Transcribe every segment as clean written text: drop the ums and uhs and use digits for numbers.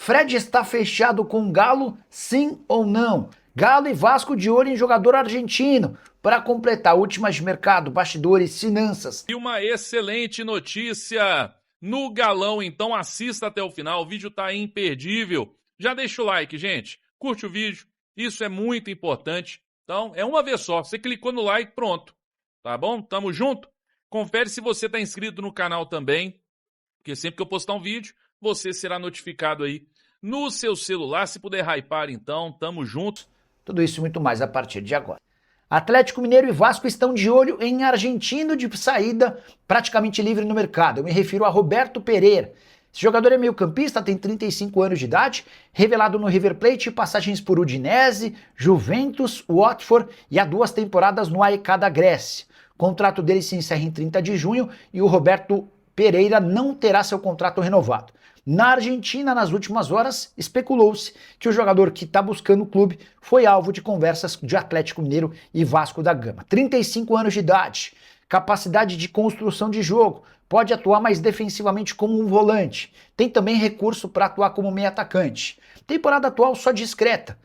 Fred está fechado com o Galo, sim ou não? Galo e Vasco de olho em jogador argentino. Para completar, últimas de mercado, bastidores, finanças. E uma excelente notícia no Galão, então assista até o final, o vídeo tá imperdível. Já deixa o like, gente, curte o vídeo, isso é muito importante. Então, é uma vez só, você clicou no like, pronto, tá bom? Tamo junto? Confere se você tá inscrito no canal também, porque sempre que eu postar um vídeo, você será notificado aí no seu celular. Se puder hypar, então, tamo junto. Tudo isso e muito mais a partir de agora. Atlético Mineiro e Vasco estão de olho em argentino de saída praticamente livre no mercado. Eu me refiro a Roberto Pereira. Esse jogador é meio-campista, tem 35 anos de idade, revelado no River Plate, passagens por Udinese, Juventus, Watford e há 2 temporadas no AEK da Grécia. O contrato dele se encerra em 30 de junho e o Roberto Pereira não terá seu contrato renovado. Na Argentina, nas últimas horas, especulou-se que o jogador que está buscando o clube foi alvo de conversas de Atlético Mineiro e Vasco da Gama. 35 anos de idade, capacidade de construção de jogo, pode atuar mais defensivamente como um volante, tem também recurso para atuar como meio atacante. Temporada atual só discreta.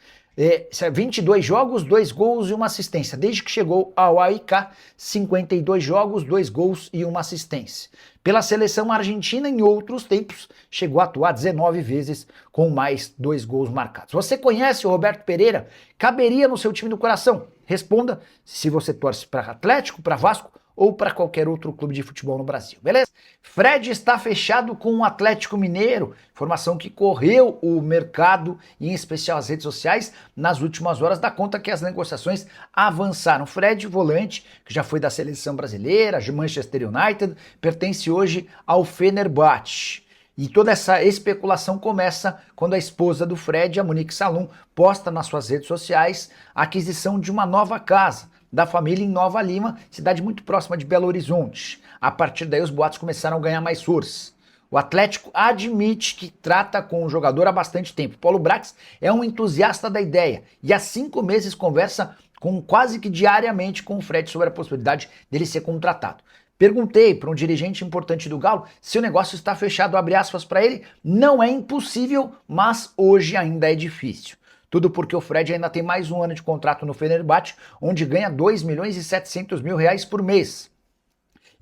22 jogos, 2 gols e 1 assistência. Desde que chegou ao AIK, 52 jogos, 2 gols e 1 assistência. Pela seleção argentina, em outros tempos, chegou a atuar 19 vezes com mais 2 gols marcados. Você conhece o Roberto Pereira? Caberia no seu time do coração? Responda se você torce para Atlético, para Vasco ou para qualquer outro clube de futebol no Brasil, beleza? Fred está fechado com o Atlético Mineiro, informação que correu o mercado e em especial as redes sociais nas últimas horas, dá conta que as negociações avançaram. Fred, volante, que já foi da seleção brasileira, de Manchester United, pertence hoje ao Fenerbahçe. E toda essa especulação começa quando a esposa do Fred, a Monique Salum, posta nas suas redes sociais a aquisição de uma nova casa da família em Nova Lima, cidade muito próxima de Belo Horizonte. A partir daí os boatos começaram a ganhar mais força. O Atlético admite que trata com o jogador há bastante tempo. Paulo Brax é um entusiasta da ideia e há 5 meses conversa quase que diariamente com o Fred sobre a possibilidade dele ser contratado. Perguntei para um dirigente importante do Galo se o negócio está fechado, abre aspas para ele, não é impossível, mas hoje ainda é difícil. Tudo porque o Fred ainda tem mais um ano de contrato no Fenerbahçe, onde ganha 2 milhões e 700 mil reais por mês.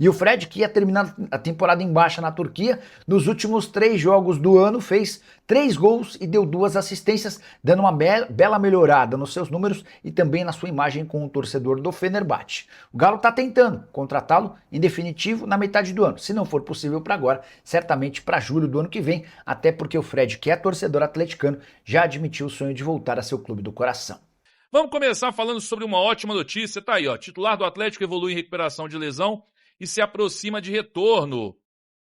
E o Fred, que ia terminar a temporada em baixa na Turquia, nos últimos 3 jogos do ano fez 3 gols e deu 2 assistências, dando uma bela melhorada nos seus números e também na sua imagem com o torcedor do Fenerbahçe. O Galo está tentando contratá-lo em definitivo na metade do ano. Se não for possível para agora, certamente para julho do ano que vem, até porque o Fred, que é torcedor atleticano, já admitiu o sonho de voltar a seu clube do coração. Vamos começar falando sobre uma ótima notícia, tá aí, ó, titular do Atlético evolui em recuperação de lesão e se aproxima de retorno.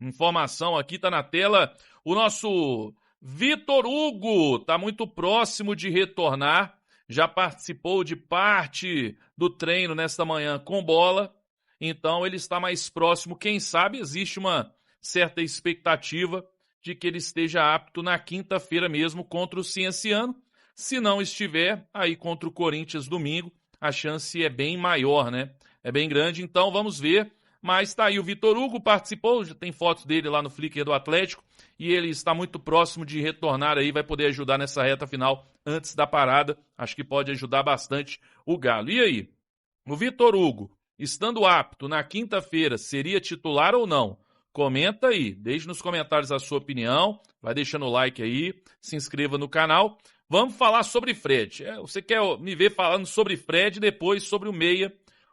Informação aqui, tá na tela, o nosso Vitor Hugo tá muito próximo de retornar, já participou de parte do treino nesta manhã com bola, então ele está mais próximo, quem sabe existe uma certa expectativa de que ele esteja apto na quinta-feira mesmo contra o Cienciano. Se não estiver, aí contra o Corinthians domingo, a chance é bem maior, né? É bem grande, então vamos ver. Mas tá aí, o Vitor Hugo participou, já tem fotos dele lá no Flickr do Atlético, e ele está muito próximo de retornar aí, vai poder ajudar nessa reta final antes da parada, acho que pode ajudar bastante o Galo. E aí, o Vitor Hugo, estando apto na quinta-feira, seria titular ou não? Comenta aí, deixe nos comentários a sua opinião, vai deixando o like aí, se inscreva no canal. Vamos falar sobre Fred. Você quer me ver falando sobre Fred e depois sobre o meia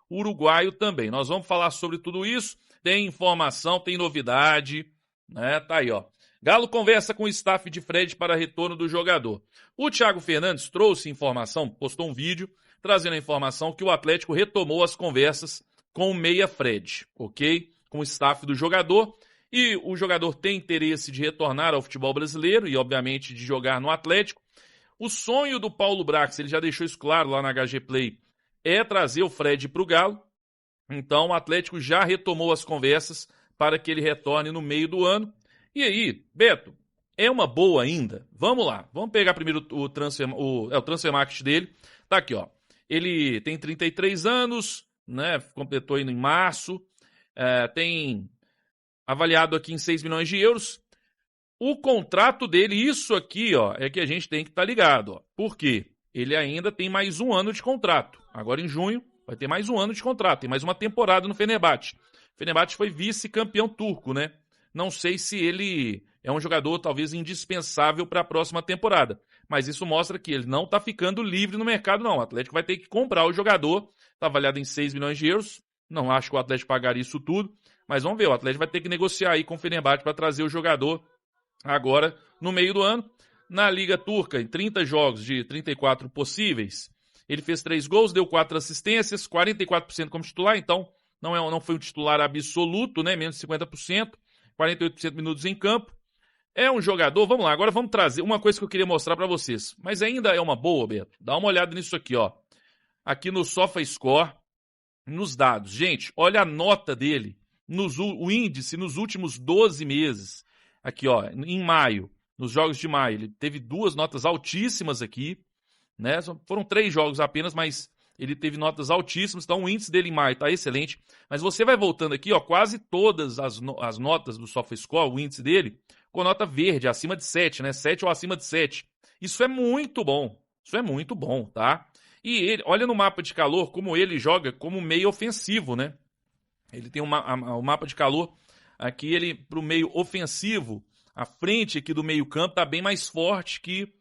uruguaio também. Nós vamos falar sobre tudo isso, tem informação, tem novidade, né? Tá aí, ó. Galo conversa com o staff de Fred para retorno do jogador. O Thiago Fernandes trouxe informação, postou um vídeo, trazendo a informação que o Atlético retomou as conversas com o meia Fred, ok? Com o staff do jogador, e o jogador tem interesse de retornar ao futebol brasileiro e, obviamente, de jogar no Atlético. O sonho do Paulo Brax, ele já deixou isso claro lá na HG Play, é trazer o Fred para o Galo. Então o Atlético já retomou as conversas para que ele retorne no meio do ano. E aí, Beto, é uma boa ainda? Vamos lá, vamos pegar primeiro o transfer market dele. Tá aqui, ó. Ele tem 33 anos, né? Completou ainda em março. Tem avaliado aqui em 6 milhões de euros. O contrato dele, isso aqui, ó, é que a gente tem que estar ligado, ó. Por quê? Ele ainda tem mais um ano de contrato. Agora em junho vai ter mais um ano de contrato, tem mais uma temporada no Fenerbahçe. O Fenerbahçe foi vice-campeão turco, né? Não sei se ele é um jogador talvez indispensável para a próxima temporada, mas isso mostra que ele não está ficando livre no mercado, não. O Atlético vai ter que comprar o jogador, está avaliado em 6 milhões de euros. Não acho que o Atlético pagaria isso tudo, mas vamos ver, o Atlético vai ter que negociar aí com o Fenerbahçe para trazer o jogador agora no meio do ano. Na Liga Turca, em 30 jogos de 34 possíveis, ele fez 3 gols, deu 4 assistências, 44% como titular, então não foi um titular absoluto, né? Menos de 50%, 48% de minutos em campo. É um jogador, vamos lá, agora vamos trazer uma coisa que eu queria mostrar para vocês, mas ainda é uma boa, Beto. Dá uma olhada nisso aqui, ó. Aqui no SofaScore, nos dados. Gente, olha a nota dele, o índice nos últimos 12 meses. Aqui, ó, em maio, nos jogos de maio, ele teve 2 notas altíssimas aqui, né? Foram 3 jogos apenas, mas ele teve notas altíssimas, então o índice dele em maio está excelente. Mas você vai voltando aqui, ó, quase todas as notas do SofaScore, o índice dele, com nota verde, acima de 7, né? 7 ou acima de 7. Isso é muito bom. Isso é muito bom, tá? E ele, olha no mapa de calor como ele joga como meio ofensivo, né? Ele tem o mapa de calor aqui, ele para o meio ofensivo, a frente aqui do meio campo está bem mais forte que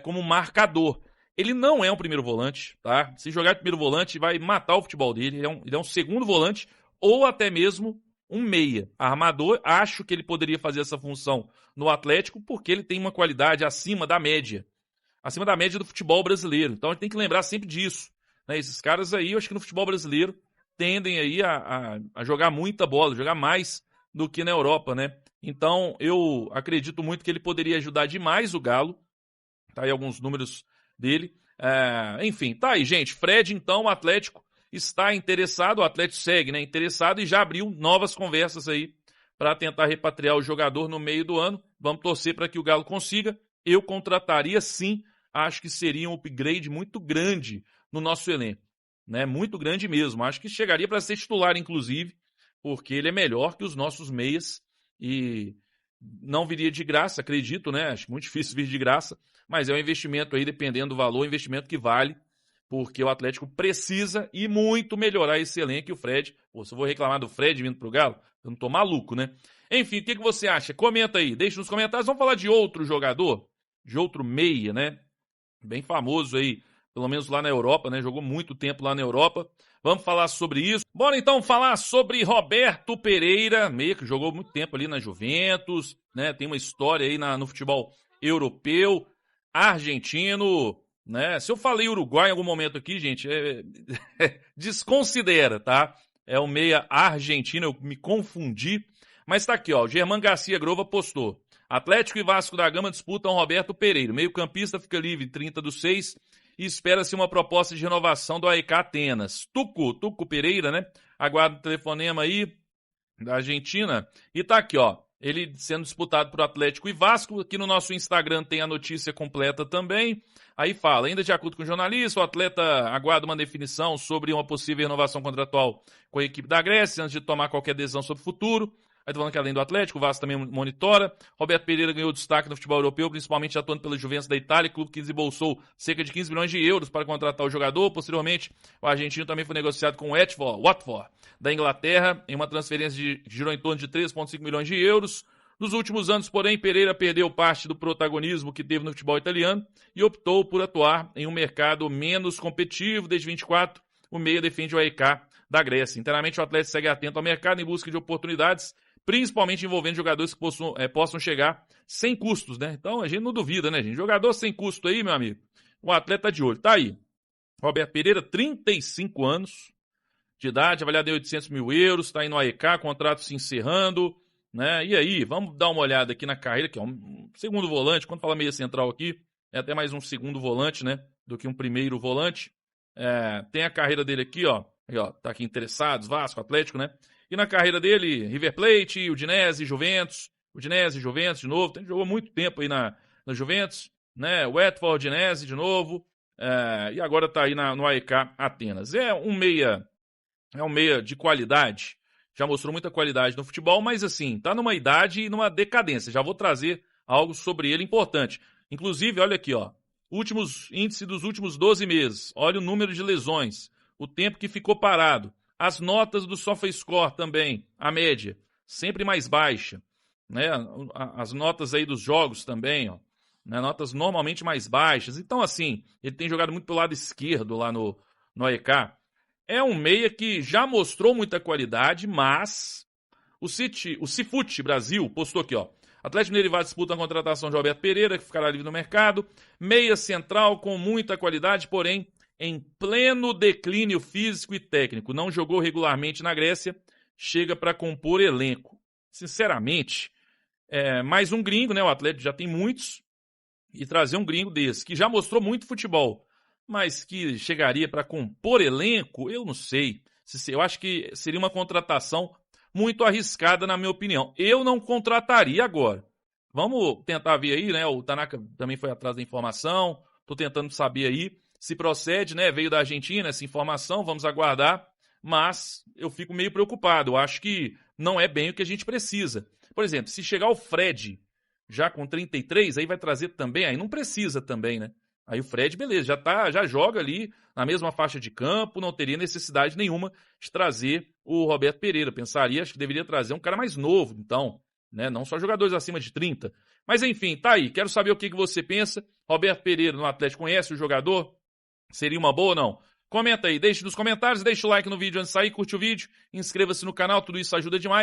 como marcador. Ele não é um primeiro volante, tá? Se jogar de primeiro volante, vai matar o futebol dele. Ele é um segundo volante ou até mesmo um meia. Armador, acho que ele poderia fazer essa função no Atlético porque ele tem uma qualidade acima da média. Acima da média do futebol brasileiro. Então a gente tem que lembrar sempre disso, né? Esses caras aí, eu acho que no futebol brasileiro tendem aí a jogar muita bola, jogar mais do que na Europa, né? Então eu acredito muito que ele poderia ajudar demais o Galo. Tá aí alguns números dele. Enfim, tá aí, gente. Fred, então, o Atlético está interessado, o Atlético segue, né? Interessado e já abriu novas conversas aí para tentar repatriar o jogador no meio do ano. Vamos torcer para que o Galo consiga. Eu contrataria sim. Acho que seria um upgrade muito grande no nosso elenco, né? Muito grande mesmo. Acho que chegaria para ser titular, inclusive, porque ele é melhor que os nossos meias e não viria de graça, acredito, né? Acho muito difícil vir de graça, mas é um investimento aí, dependendo do valor, um investimento que vale, porque o Atlético precisa e muito melhorar esse elenco. E o Fred, se eu vou reclamar do Fred vindo pro Galo, eu não tô maluco, né? Enfim, o que você acha? Comenta aí, deixa nos comentários. Vamos falar de outro jogador, de outro meia, né? Bem famoso aí, pelo menos lá na Europa, né? Jogou muito tempo lá na Europa. Vamos falar sobre isso. Bora então falar sobre Roberto Pereira, meia que jogou muito tempo ali na Juventus, né? Tem uma história aí no futebol europeu, argentino, né? Se eu falei Uruguai em algum momento aqui, gente, desconsidera, tá? É o meia argentino, eu me confundi. Mas tá aqui, ó, o Germán Garcia Grova postou. Atlético e Vasco da Gama disputam Roberto Pereira. Meio-campista fica livre 30/6 e espera-se uma proposta de renovação do AEK Atenas. Tuco Pereira, né? Aguarda o telefonema aí da Argentina. E tá aqui, ó. Ele sendo disputado por Atlético e Vasco. Aqui no nosso Instagram tem a notícia completa também. Aí fala, ainda de acordo com o jornalista, o atleta aguarda uma definição sobre uma possível renovação contratual com a equipe da Grécia, antes de tomar qualquer decisão sobre o futuro. Aí tô falando que além do Atlético, o Vasco também monitora. Roberto Pereira ganhou destaque no futebol europeu, principalmente atuando pela Juventus da Itália, clube que desembolsou cerca de 15 milhões de euros para contratar o jogador. Posteriormente, o argentino também foi negociado com o Watford da Inglaterra, em uma transferência que girou em torno de 3,5 milhões de euros. Nos últimos anos, porém, Pereira perdeu parte do protagonismo que teve no futebol italiano e optou por atuar em um mercado menos competitivo. Desde 24, o meia defende o AEK da Grécia. Internamente, o Atlético segue atento ao mercado em busca de oportunidades, principalmente envolvendo jogadores que possam chegar sem custos, né? Então a gente não duvida, né, gente? Jogador sem custo aí, meu amigo. O atleta de olho. Tá aí. Roberto Pereira, 35 anos de idade, avaliado em 800 mil euros, tá aí no AEK, contrato se encerrando, né? E aí, vamos dar uma olhada aqui na carreira, que é um segundo volante. Quando fala meia central aqui, é até mais um segundo volante, né? Do que um primeiro volante. Tem a carreira dele aqui, ó. Aí, ó, tá aqui interessados, Vasco, Atlético, né? E na carreira dele, River Plate, Udinese, Juventus de novo. Ele jogou muito tempo aí na Juventus, né? Watford, Udinese de novo. E agora tá aí no AEK Atenas. É um meia de qualidade. Já mostrou muita qualidade no futebol, mas assim, tá numa idade e numa decadência. Já vou trazer algo sobre ele importante. Inclusive, olha aqui, ó, índice dos últimos 12 meses, olha o número de lesões, o tempo que ficou parado, as notas do SofaScore também, a média, sempre mais baixa, né? As notas aí dos jogos também, ó, né? Notas normalmente mais baixas. Então, assim, ele tem jogado muito pelo lado esquerdo lá no AEK. É um meia que já mostrou muita qualidade, mas o Cifute Brasil postou aqui, ó. Atlético Mineiro e Vasco disputam a contratação de Roberto Pereira, que ficará livre no mercado. Meia central com muita qualidade, porém em pleno declínio físico e técnico. Não jogou regularmente na Grécia, chega para compor elenco. Sinceramente, mais um gringo, né? O Atlético já tem muitos. E trazer um gringo desse, que já mostrou muito futebol, mas que chegaria para compor elenco, eu não sei. Eu acho que seria uma contratação muito arriscada, na minha opinião. Eu não contrataria agora. Vamos tentar ver aí, né? O Tanaka também foi atrás da informação. Estou tentando saber aí se procede, né? Veio da Argentina essa informação, vamos aguardar. Mas eu fico meio preocupado. Eu acho que não é bem o que a gente precisa. Por exemplo, se chegar o Fred já com 33, aí vai trazer também, aí não precisa também, né? Aí o Fred, beleza, já joga ali na mesma faixa de campo, não teria necessidade nenhuma de trazer o Roberto Pereira. Pensaria, acho que deveria trazer um cara mais novo, então, né? Não só jogadores acima de 30. Mas enfim, tá aí, quero saber o que você pensa. Roberto Pereira no Atlético, conhece o jogador? Seria uma boa ou não? Comenta aí, deixe nos comentários, deixa o like no vídeo antes de sair, curte o vídeo, inscreva-se no canal, tudo isso ajuda demais.